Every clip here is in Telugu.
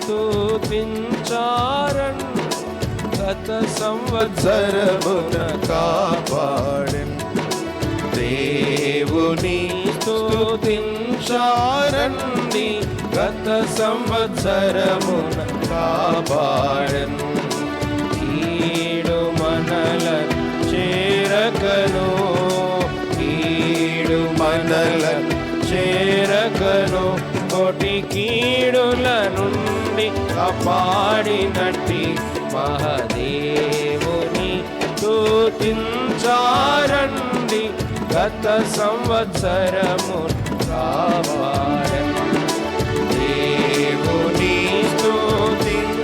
స్తుతించారండి గత సంవత్సరమున కాపాడెను. దేవుని స్తుతించారండి గత సంవత్సరమున కాపాడెను. కీడు మనలను చేరకను, కీడు మనలను చేరకను, కోటి కీడుల నుండి కాపాడినట్టి మహాదేవుని స్తుతించారండి గత సంవత్సరము కాపాడెను. దేవుని స్తుతించారండి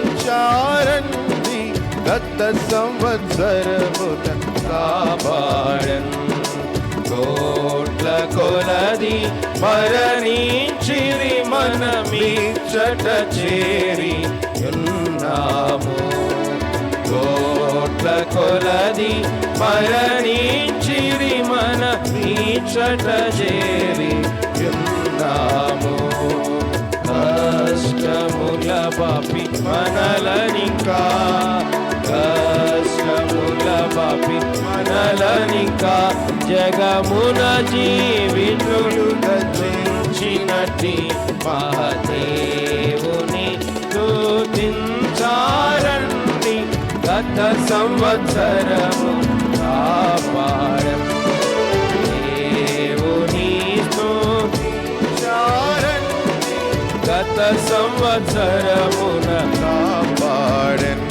గత సంవత్సరము కాపాడెను. కోట్ల కొలది మరణించిరి మనమిచ్చట చేరి ఉన్నాము. కోట్ల కొలది మరణించిరి మనమిచ్చట చేరి ఉన్నాము. కష్టముల పాపి మనలనికా, కష్టముల పాపి మనలనికా, జగమున జీవితులు గతించినట్టి మహాదేవుని స్తుతించారండి గత సంవత్సరము కాపాడెను. దేవుని స్తుతించారండి గత సంవత్సరమున కాపాడెను.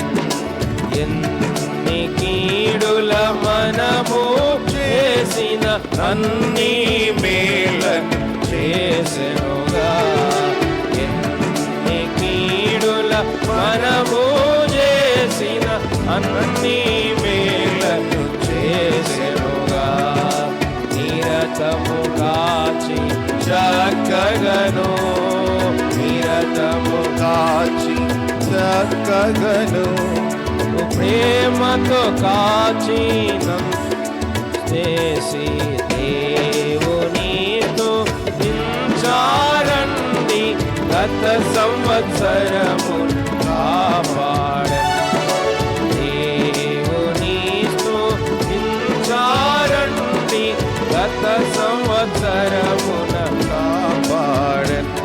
ఎన్ని కీడుల మనము చేసిన అన్ని మేలను చేసెనుగా. ఎన్ని కీడుల మనము చేసిన అన్ని మేలను చేసెనుగా. నిరతము కాచి చక్కగను, నిరతము కాచి చక్కగను, ప్రేమతో కాచినం చేసి దేవుని స్తుతించారండి గత సంవత్సరము కాపాడెను. దేవుని స్తుతించారండి గత సంవత్సరమున కాపాడెను.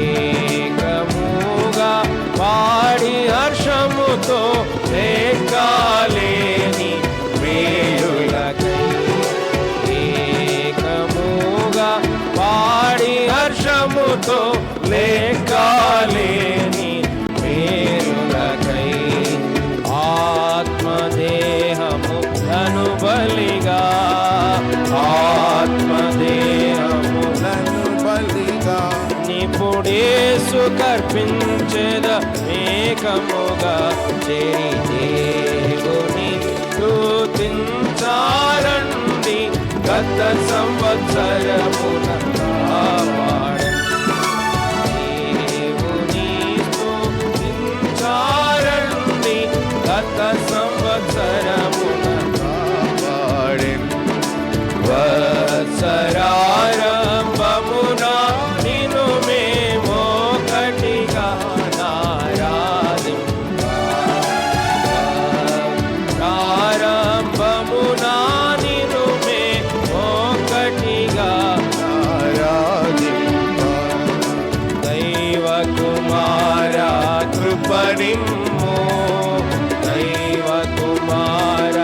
ఏకముగా పాడి హర్షముతో లేకాలేని మేలులకై, ఏకముగా పాడి హర్షముతో లేకాలేని మేలులకై, ఆత్మదేహములను బలిగా, ఆత్మదేహములను బలిగా నిపుడేసు కర్పించెద ఏకముగా చేరి దేవుని స్తుతించారండి గత సంవత్సరమున కాపాడెను. దేవుని స్తుతించారండి గత సంవత్సరమున కాపాడెను. వత్సరారంభమున నిన్ను మేము ఒకటిగా ఆరాధింపా, ప్రారంభమున నిన్ను మేము ఒకటిగా ఆరాధింపా. దైవ కుమార కృపనిమ్ము, దైవ కుమార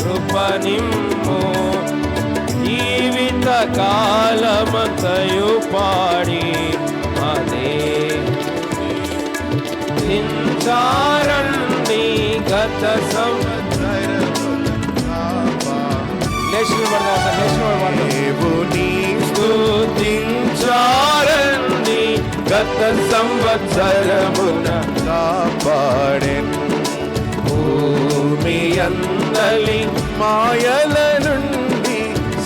కృపనిమ్ము, జీవిత కాలమంతయు పాడి అదే స్తుతించారండి గత సంవత్సరము. దేవుని స్తుతించారండి గత సంవత్సరమున కాపాడెను. భూమి అందలి మాయల నుండి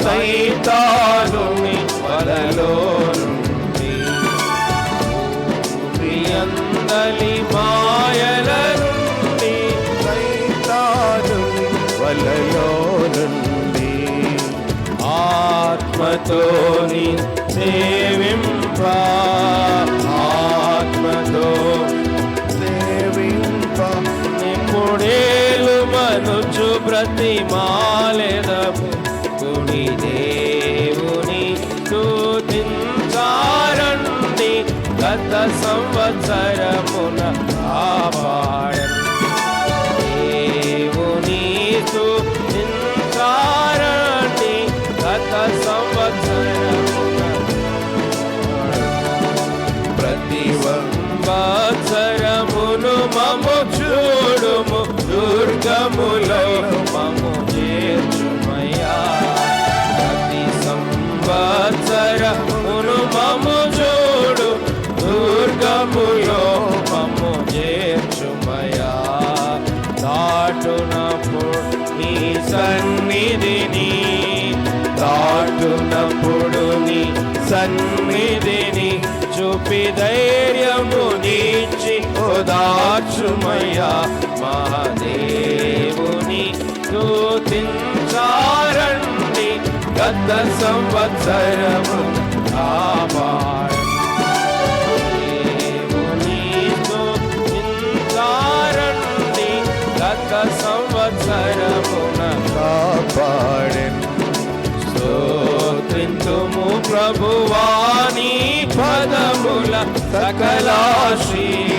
సైతానుని వలలో నుండి, భూమి అందలి మాయల నుండి సైతానుని వలలో నుండి, ఆత్మతోని సేవింప, ఆత్మతో బ్రతిమాలెదము కుడి దేవుని స్తుతించారండి గత సంవత్సరమున కాపాడెను. దేవుని స్తుతించారండి గత సంవత్సరమున ప్రతి సంవత్సరమును మము చూడుము దుర్గములో మము చేర్చుమయ్యా. ప్రతి సంవత్సరమును మము చూడు దుర్గములో మము చేర్చుమయ్యా. దాటునప్పుడు నీ సన్నిధిని దాటునప్పుడు నీ సన్నిధిని చూపి ధైర్యము నీచి ఓదార్చుమయ్యా. మహాదేవుని స్తుతించారండి గత సంవత్సరము కాపాడండి. దేవుని స్తుతించారండి గత సంవత్సరమున కాపాడెను. స్తోత్రింతుము ప్రభువాని పదముల సకల ఆశీర్వాదములని.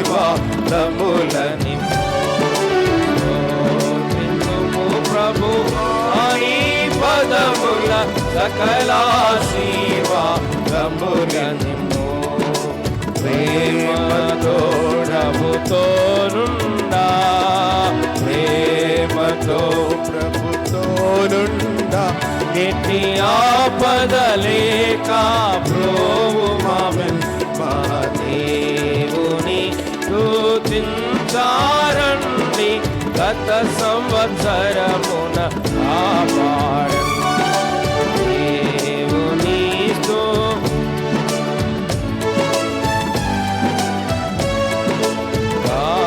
స్తోత్రింతుము ప్రభువాని పదముల సకల ఆశీర్వాదములని. ప్రేమతో ప్రభుతోనుండా ప్రేమతో ప్రభుతోనుండా ఎట్టి ఆపదలేక ప్రోవుమామెన్. మహాదేవుని స్తుతించారండి గత సంవత్సరమున కాపాడండి. దేవుని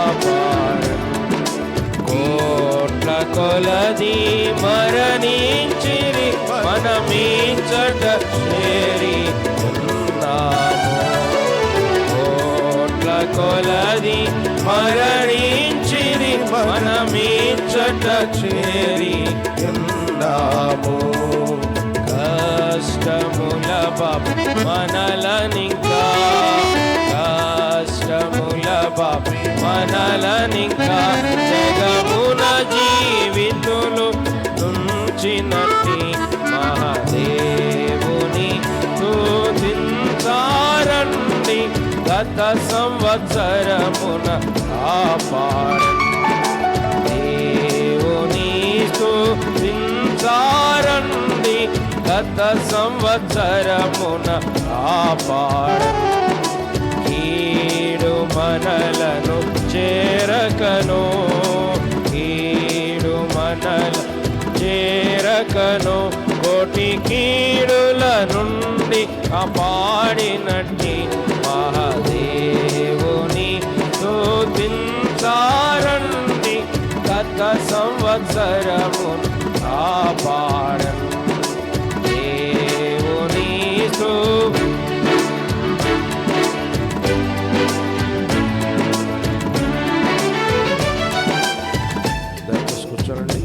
కాపాడండి. కోట్ల కొలది మరణించిరి మనమీచట చేరి ఉన్నాము. కోట్ల కొలది మరణించిరి మనమీచట చేరి ఉన్నాము. కష్టముల బాపు మనలనింకా కష్టముల బాపు మనలనింకా జగమున జీవితులు నుంచినట్టి. మహాదేవుని స్తుతించారండి గత సంవత్సరమున కాపాడండి. దేవుని స్తుతించారండి గత సంవత్సరమున కాపాడండి. కీడు మనలను చేరకను కీడు మనల చేరకను కోటి కీడుల నుండి కాపాడినట్టి. మహాదేవుని స్తుతించారండి గత సంవత్సరమున కాపాడండి. దేవుని కూర్చోండి.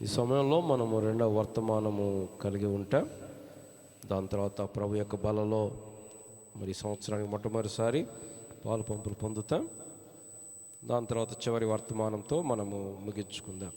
ఈ సమయంలో మనము రెండవ వర్తమానము కలిగి ఉంటాం. దాని తర్వాత ప్రభు యొక్క బలలో మరి సంవత్సరానికి మొట్టమొదటిసారి పాలు పంపులు పొందుతాం. దాని తర్వాత చివరి వర్తమానంతో మనము ముగించుకుందాం.